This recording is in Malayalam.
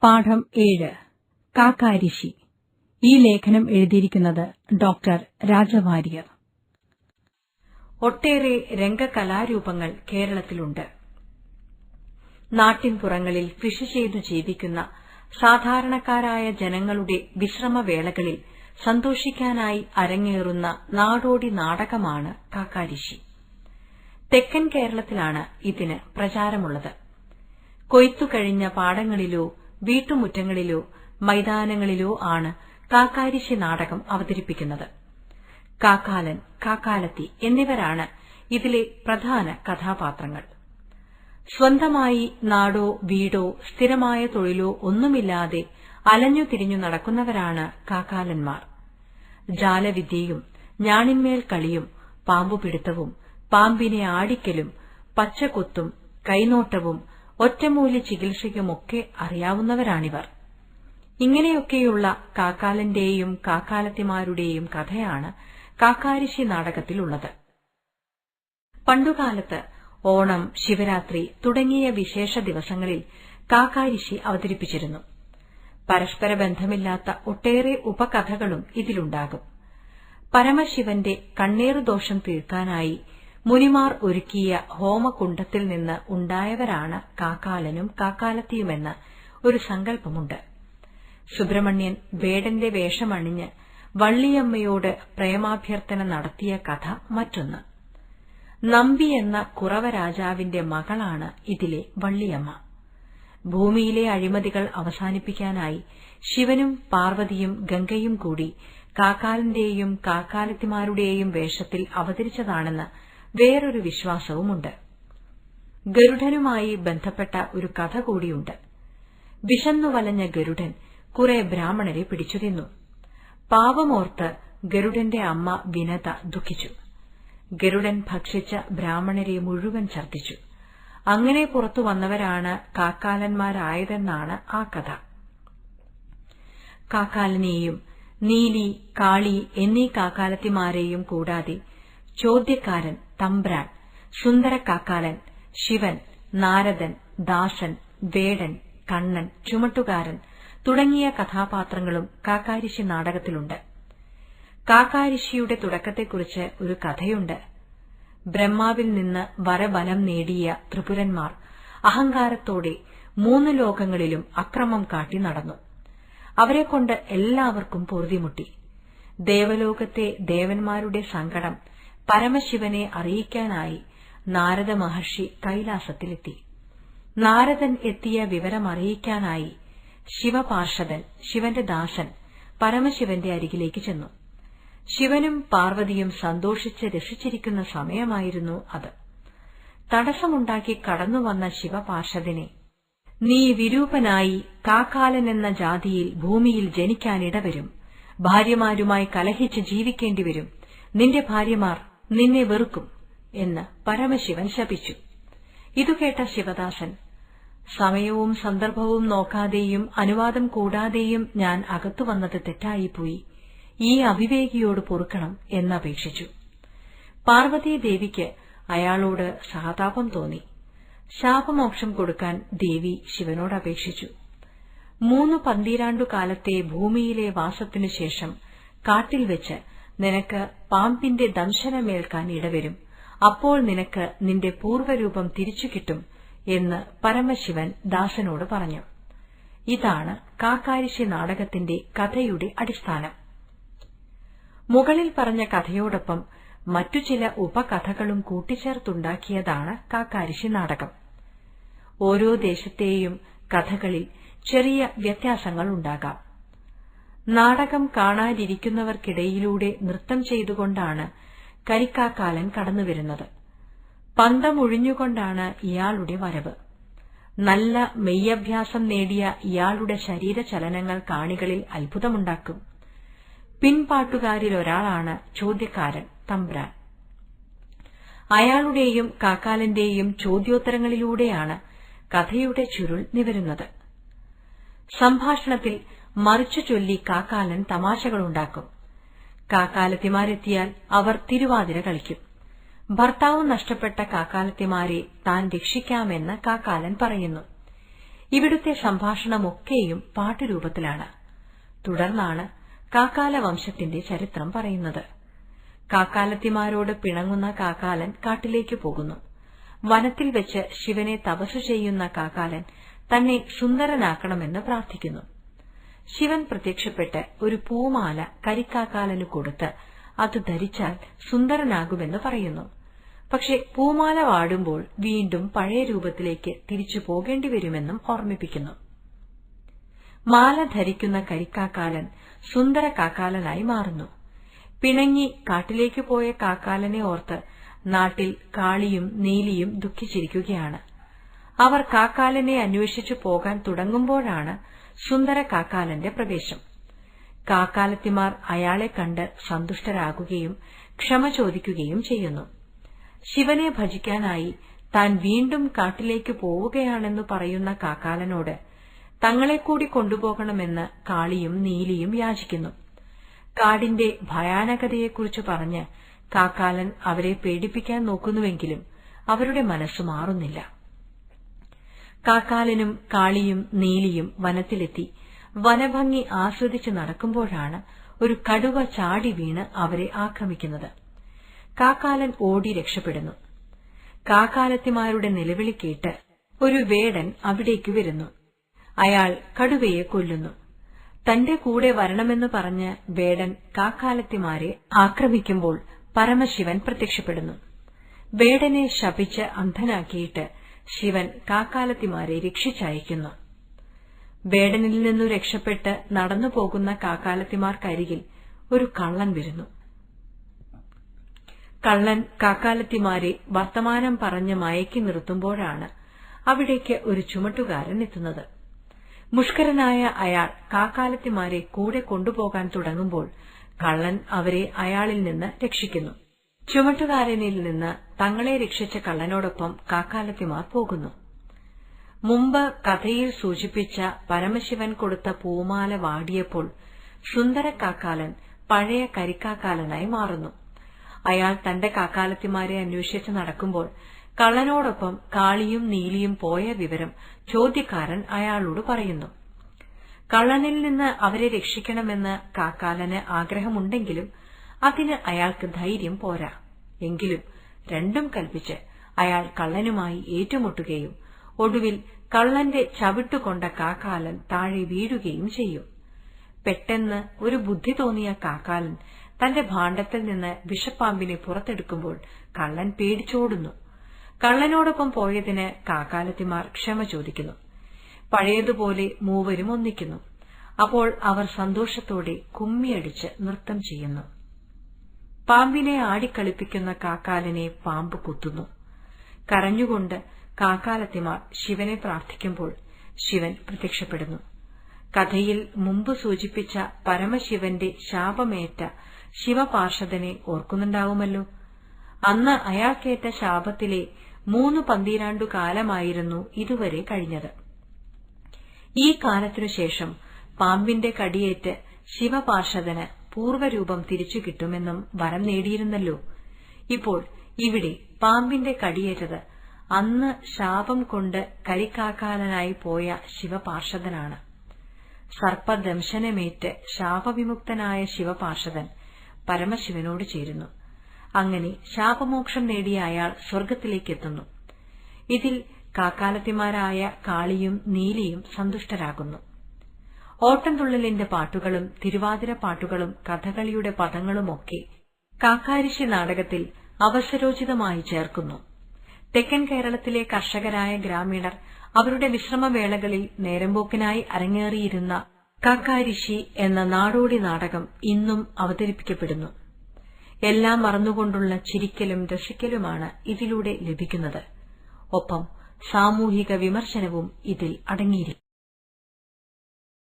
പാഠം 7 കാക്കാരിശി. ഈ ലേഖനം എഴുതിയിരിക്കുന്നത് ഡോക്ടർ രാജവാര്യർ. ഒട്ടേറെ രംഗകലാരൂപങ്ങൾ കേരളത്തിലുണ്ട്. നാട്ടിൻപുറങ്ങളിൽ കൃഷി ചെയ്തു ജീവിക്കുന്ന സാധാരണക്കാരായ ജനങ്ങളുടെ വിശ്രമവേളകളിൽ സന്തോഷിക്കാനായി അരങ്ങേറുന്ന നാടോടി നാടകമാണ് കാക്കാരിശി. തെക്കൻ കേരളത്തിലാണ് ഇതിന് പ്രചാരമുള്ളത്. കൊയ്ത്തുകഴിഞ്ഞ പാടങ്ങളിലോ വീട്ടുമുറ്റങ്ങളിലോ മൈതാനങ്ങളിലോ ആണ് കാക്കാരിശി നാടകം അവതരിപ്പിക്കുന്നത്. കാക്കാലൻ, കാക്കാലത്തി എന്നിവരാണ് ഇതിലെ പ്രധാന കഥാപാത്രങ്ങൾ. സ്വന്തമായി നാടോ വീടോ സ്ഥിരമായ തൊഴിലോ ഒന്നുമില്ലാതെ അലഞ്ഞുതിരിഞ്ഞു നടക്കുന്നവരാണ് കാക്കാലന്മാർ. ജാലവിദ്യയും ഞാണിന്മേൽ കളിയും പാമ്പുപിടുത്തവും പാമ്പിനെ ആടിക്കലും പച്ചക്കൊത്തും കൈനോട്ടവും ഒറ്റമൂലി ചികിത്സയുമൊക്കെ അറിയാവുന്നവരാണിവർ. ഇങ്ങനെയൊക്കെയുള്ള കാക്കാലന്റെയും കാക്കാലത്തിമാരുടെയും കഥയാണ് കാക്കാരിശി നാടകത്തിലുള്ളത്. പണ്ടുകാലത്ത് ഓണം, ശിവരാത്രി തുടങ്ങിയ വിശേഷ ദിവസങ്ങളിൽ കാക്കാരിശി അവതരിപ്പിച്ചിരുന്നു. പരസ്പര ബന്ധമില്ലാത്ത ഒട്ടേറെ ഉപകഥകളും ഇതിലുണ്ടാകും. പരമശിവന്റെ കണ്ണേറുദോഷം തീർക്കാനായി മുനിമാർ ഒരുക്കിയ ഹോമകുണ്ഡത്തിൽ നിന്ന് ഉണ്ടായവരാണ് കാക്കാലനും കാക്കാലത്തിയുമെന്ന് ഒരു സങ്കല്പമുണ്ട്. സുബ്രഹ്മണ്യൻ വേടന്റെ വേഷമണിഞ്ഞ് വള്ളിയമ്മയോട് പ്രേമാഭ്യർത്ഥന നടത്തിയ കഥ മറ്റൊന്ന്. നമ്പി എന്ന കുറവരാജാവിന്റെ മകളാണ് ഇതിലെ വള്ളിയമ്മ. ഭൂമിയിലെ അഴിമതികൾ അവസാനിപ്പിക്കാനായി ശിവനും പാർവതിയും ഗംഗയും കൂടി കാക്കാലന്റെയും കാക്കാലത്തിമാരുടെയും വേഷത്തിൽ അവതരിച്ചതാണെന്ന് വേറൊരു വിശ്വാസവുമുണ്ട്. ഗരുഡനുമായി ബന്ധപ്പെട്ട ഒരു കഥ കൂടിയുണ്ട്. വിശന്നു വലഞ്ഞ ഗരുഡൻ കുറെ ബ്രാഹ്മണരെ പിടിച്ചു തിന്നു. പാവമോർത്ത് ഗരുഡന്റെ അമ്മ വിനത ദുഃഖിച്ചു. ഗരുഡൻ ഭക്ഷിച്ച ബ്രാഹ്മണരെ മുഴുവൻ ഛർദ്ദിച്ചു. അങ്ങനെ പുറത്തു വന്നവരാണ് കാക്കാലന്മാരായതെന്നാണ് ആ കഥ. കാക്കാലനെയും നീലി, കാളി എന്നീ കാക്കാലത്തിമാരെയും കൂടാതെ ചോദ്യക്കാരൻ, തമ്പ്രാൻ, സുന്ദരക്കാക്കാലൻ, ശിവൻ, നാരദൻ, ദാസൻ, വേടൻ, കണ്ണൻ, ചുമട്ടുകാരൻ തുടങ്ങിയ കഥാപാത്രങ്ങളും കാക്കാരിശി നാടകത്തിലുണ്ട്. കാക്കാരിശിയുടെ തുടക്കത്തെക്കുറിച്ച് ഒരു കഥയുണ്ട്. ബ്രഹ്മാവിൽ നിന്ന് വരബലം നേടിയ ത്രിപുരന്മാർ അഹങ്കാരത്തോടെ 3 ലോകങ്ങളിലും അക്രമം കാട്ടി നടന്നു. അവരെക്കൊണ്ട് എല്ലാവർക്കും പൊറുതിമുട്ടി. ദേവലോകത്തെ ദേവന്മാരുടെ സങ്കടം പരമശിവനെ അറിയിക്കാനായി നാരദ മഹർഷി കൈലാസത്തിലെത്തി. നാരദൻ എത്തിയ വിവരമറിയിക്കാനായി ശിവപാർഷദൻ, ശിവന്റെ ദാസൻ, പരമശിവന്റെ അരികിലേക്ക് ചെന്നു. ശിവനും പാർവതിയും സന്തോഷിച്ച് രസിച്ചിരിക്കുന്ന സമയമായിരുന്നു അത്. തടസ്സമുണ്ടാക്കി കടന്നുവന്ന ശിവപാർഷദനെ, നീ വിരൂപനായി കാക്കാലനെന്ന ജാതിയിൽ ഭൂമിയിൽ ജനിക്കാനിടവരും, ഭാര്യമാരുമായി കലഹിച്ച് ജീവിക്കേണ്ടിവരും, നിന്റെ ഭാര്യമാർ നിന്നെ വെറുക്കും എന്ന് പരമശിവൻ ശപിച്ചു. ഇതുകേട്ട ശിവദാസൻ, സമയവും സന്ദർഭവും നോക്കാതെയും അനുവാദം കൂടാതെയും ഞാൻ അകത്തുവന്നത് തെറ്റായിപ്പോയി, ഈ അവിവേകിയോട് പൊറുക്കണം എന്നപേക്ഷിച്ചു. പാർവതീദേവിക്ക് അയാളോട് സഹതാപം തോന്നി. ശാപമോക്ഷം കൊടുക്കാൻ ദേവി ശിവനോട് അപേക്ഷിച്ചു. 3 പന്തീരാണ്ടുകാലത്തെ ഭൂമിയിലെ വാസത്തിനു ശേഷം കാട്ടിൽ വെച്ച് നിനക്ക് പാമ്പിന്റെ ദംശനമേൽക്കാൻ ഇടവരും, അപ്പോൾ നിനക്ക് നിന്റെ പൂർവ്വരൂപം തിരിച്ചു കിട്ടും എന്ന് പരമശിവൻ ദാസനോട് പറഞ്ഞു. ഇതാണ് കാക്കാരിശി നാടകത്തിന്റെ കഥയുടെ അടിസ്ഥാനം. മുകളിൽ പറഞ്ഞ കഥയോടൊപ്പം മറ്റു ചില ഉപകഥകളും കൂട്ടിച്ചേർത്തുണ്ടാക്കിയതാണ് കാക്കാരിശി നാടകം. ഓരോ ദേശത്തെയും കഥകളിൽ ചെറിയ വ്യത്യാസങ്ങളുണ്ടാകാം. നാടകം കാണാനിരിക്കുന്നവർക്കിടയിലൂടെ നൃത്തം ചെയ്തുകൊണ്ടാണ് കരിക്കാക്കാലൻ കടന്നുവരുന്നത്. പന്തമൊഴിഞ്ഞുകൊണ്ടാണ് ഇയാളുടെ വരവ്. നല്ല മെയ്യഭ്യാസം നേടിയ ഇയാളുടെ ശരീരചലനങ്ങൾ കാണികളിൽ അത്ഭുതമുണ്ടാക്കും. പിൻപാട്ടുകാരിലൊരാളാണ് ചോദ്യക്കാരൻ, തമ്പ്രാൻ. അയാളുടെയും കാക്കാലന്റെയും ചോദ്യോത്തരങ്ങളിലൂടെയാണ് കഥയുടെ ചുരുൾ നിവരുന്നത്. സംഭാഷണത്തിൽ മറിച്ചു ചൊല്ലി കാക്കാലൻ തമാശകളുണ്ടാക്കും. കാക്കാലത്തിമാരെത്തിയാൽ അവർ തിരുവാതിര കളിക്കും. ഭർത്താവ് നഷ്ടപ്പെട്ട കാക്കാലത്തിമാരെ താൻ രക്ഷിക്കാമെന്ന് കാക്കാലൻ പറയുന്നു. ഇവിടുത്തെ സംഭാഷണമൊക്കെയും പാട്ടുരൂപത്തിലാണ്. തുടർന്നാണ് കാക്കാല വംശത്തിന്റെ ചരിത്രം പറയുന്നത്. കാക്കാലത്തിമാരോട് പിണങ്ങുന്ന കാക്കാലൻ കാട്ടിലേക്ക് പോകുന്നു. വനത്തിൽ വെച്ച് ശിവനെ തപസ്സു ചെയ്യുന്ന കാക്കാലൻ തന്നെ സുന്ദരനാക്കണമെന്ന് പ്രാർത്ഥിക്കുന്നു. ശിവൻ പ്രത്യക്ഷപ്പെട്ട് ഒരു പൂമാല കരിക്കാക്കാലന് കൊടുത്ത് അത് ധരിച്ചാൽ സുന്ദരനാകുമെന്ന് പറയുന്നു. പക്ഷെ പൂമാല വാടുമ്പോൾ വീണ്ടും പഴയ രൂപത്തിലേക്ക് തിരിച്ചു പോകേണ്ടിവരുമെന്നും ഓർമ്മിപ്പിക്കുന്നു. മാല ധരിക്കുന്ന കരിക്കാക്കാലൻ സുന്ദര കാക്കാലനായി മാറുന്നു. പിണങ്ങി കാട്ടിലേക്ക് പോയ കാക്കാലനെ ഓർത്ത് നാട്ടിൽ കാളിയും നീലിയും ദുഃഖിച്ചിരിക്കുകയാണ്. അവർ കാക്കാലനെ അന്വേഷിച്ചു പോകാൻ തുടങ്ങുമ്പോഴാണ് സുന്ദര കാക്കാലന്റെ പ്രവേശം. കാക്കാലത്തിമാർ അയാളെ കണ്ട് സന്തുഷ്ടരാകുകയും ക്ഷമ ചോദിക്കുകയും ചെയ്യുന്നു. ശിവനെ ഭജിക്കാനായി താൻ വീണ്ടും കാട്ടിലേക്ക് പോവുകയാണെന്ന് പറയുന്ന കാക്കാലനോട് തങ്ങളെക്കൂടി കൊണ്ടുപോകണമെന്ന് കാളിയും നീലിയും യാചിക്കുന്നു. കാടിന്റെ ഭയാനകതയെക്കുറിച്ച് പറഞ്ഞ് കാക്കാലൻ അവരെ പേടിപ്പിക്കാൻ നോക്കുന്നുവെങ്കിലും അവരുടെ മനസ്സു മാറുന്നില്ല. കാക്കാലനും കാളിയും നീലിയും വനത്തിലെത്തി വനഭംഗി ആസ്വദിച്ച് നടക്കുമ്പോഴാണ് ഒരു കടുവ ചാടി വീണ് അവരെ ആക്രമിക്കുന്നത്. കാക്കാലൻ ഓടി രക്ഷപ്പെടുന്നു. കാക്കാലത്തിമാരുടെ നിലവിളി കേട്ട് ഒരു വേടൻ അവിടേക്ക് വരുന്നു. അയാൾ കടുവയെ കൊല്ലുന്നു. തന്റെ കൂടെ വരണമെന്ന് പറഞ്ഞ് വേടൻ കാക്കാലത്തിമാരെ ആക്രമിക്കുമ്പോൾ പരമശിവൻ പ്രത്യക്ഷപ്പെടുന്നു. വേടനെ ശപിച്ച് അന്ധനാക്കിയിട്ട് ശിവൻ കാക്കാലത്തിമാരെ രക്ഷിച്ചയക്കുന്നു. വേടനിൽ നിന്നു രക്ഷപ്പെട്ട് നടന്നു പോകുന്ന കാക്കാലത്തിമാർക്കരികിൽ ഒരു കള്ളൻ വരുന്നു. കള്ളൻ കാക്കാലത്തിമാരെ വർത്തമാനം പറഞ്ഞ് മയക്കി നിർത്തുമ്പോഴാണ് അവിടേക്ക് ഒരു ചുമട്ടുകാരൻ എത്തുന്നത്. മുഷ്കരനായ അയാൾ കാക്കാലത്തിമാരെ കൂടെ കൊണ്ടുപോകാൻ തുടങ്ങുമ്പോൾ കള്ളൻ അവരെ അയാളിൽ നിന്ന് രക്ഷിക്കുന്നു. ചുമട്ടുകാരനിൽ നിന്ന് തങ്ങളെ രക്ഷിച്ച കള്ളനോടൊപ്പം കാക്കാലത്തിമാർ പോകുന്നു. മുമ്പ് കഥയിൽ സൂചിപ്പിച്ച പരമശിവൻ കൊടുത്ത പൂമാല വാടിയപ്പോൾ സുന്ദര കാക്കാലൻ പഴയ കരിക്കാക്കാലനായി മാറുന്നു. അയാൾ തന്റെ കാക്കാലത്തിമാരെ അന്വേഷിച്ച് നടക്കുമ്പോൾ കള്ളനോടൊപ്പം കാളിയും നീലിയും പോയ വിവരം ചോദ്യക്കാരൻ അയാളോട് പറയുന്നു. കള്ളനിൽ നിന്ന് അവരെ രക്ഷിക്കണമെന്ന് കാക്കാലന് ആഗ്രഹമുണ്ടെങ്കിലും അതിന് അയാൾക്ക് ധൈര്യം പോരാ. എങ്കിലും രണ്ടും കൽപ്പിച്ച് അയാൾ കള്ളനുമായി ഏറ്റുമുട്ടുകയും ഒടുവിൽ കള്ളന്റെ ചവിട്ടുകൊണ്ട കാക്കാലൻ താഴെ വീഴുകയും ചെയ്യും. പെട്ടെന്ന് ഒരു ബുദ്ധി തോന്നിയ കാക്കാലൻ തന്റെ ഭാണ്ഡത്തിൽ നിന്ന് വിഷപ്പാമ്പിനെ പുറത്തെടുക്കുമ്പോൾ കള്ളൻ പേടിച്ചോടുന്നു. കള്ളനോടൊപ്പം പോയതിന് കാക്കാലത്തിമാർ ക്ഷമ ചോദിക്കുന്നു. പഴയതുപോലെ മൂവരും ഒന്നിക്കുന്നു. അപ്പോൾ അവർ സന്തോഷത്തോടെ കുമ്മിയടിച്ച് നൃത്തം ചെയ്യുന്നു. പാമ്പിനെ ആടിക്കളിപ്പിക്കുന്ന കാക്കാലനെ പാമ്പ് കുത്തുന്നു. കരഞ്ഞുകൊണ്ട് കാക്കാലത്തിമാർ ശിവനെ പ്രാർത്ഥിക്കുമ്പോൾ ശിവൻ പ്രത്യക്ഷപ്പെടുന്നു. കഥയിൽ മുമ്പ് സൂചിപ്പിച്ച പരമശിവന്റെ ശാപമേറ്റ ശിവപാർഷദനെ ഓർക്കുന്നുണ്ടാവുമല്ലോ. അന്ന് അയാൾക്കേറ്റ ശാപത്തിലെ 3 പന്തീരാണ്ടു കാലമായിരുന്നു ഇതുവരെ കഴിഞ്ഞത്. ഈ കാലത്തിനുശേഷം പാമ്പിന്റെ കടിയേറ്റ് ശിവപാർഷദന് പൂർവ്വരൂപം തിരിച്ചു കിട്ടുമെന്നും വരം നേടിയിരുന്നല്ലോ. ഇപ്പോൾ ഇവിടെ പാമ്പിന്റെ കടിയേറ്റത് അന്ന് ശാപം കൊണ്ട് കരിക്കാക്കാലനായി പോയ ശിവപാർഷദനാണ്. സർപ്പദംശനമേറ്റ് ശാപവിമുക്തനായ ശിവപാർഷദൻ പരമശിവനോട് ചേരുന്നു. അങ്ങനെ ശാപമോക്ഷം നേടിയ അയാൾ സ്വർഗ്ഗത്തിലേക്കെത്തുന്നു. ഇതിൽ കാക്കാലത്തിമാരായ കാളിയും നീലിയും സന്തുഷ്ടരാകുന്നു. ഓട്ടംതുള്ളലിന്റെ പാട്ടുകളും തിരുവാതിര പാട്ടുകളും കഥകളിയുടെ പദങ്ങളുമൊക്കെ കാക്കാരിശി നാടകത്തിൽ അവസരോചിതമായി ചേർക്കുന്നു. തെക്കൻ കേരളത്തിലെ കർഷകരായ ഗ്രാമീണർ അവരുടെ വിശ്രമവേളകളിൽ നേരമ്പോക്കിനായി അരങ്ങേറിയിരുന്ന കാക്കാരിശി എന്ന നാടോടി നാടകം ഇന്നും അവതരിപ്പിക്കപ്പെടുന്നു. എല്ലാം മറന്നുകൊണ്ടുള്ള ചിരിക്കലും രസിക്കലുമാണ് ഇതിലൂടെ ലഭിക്കുന്നത്. ഒപ്പം സാമൂഹിക വിമർശനവും ഇതിൽ അടങ്ങിയിരിക്കുന്നു.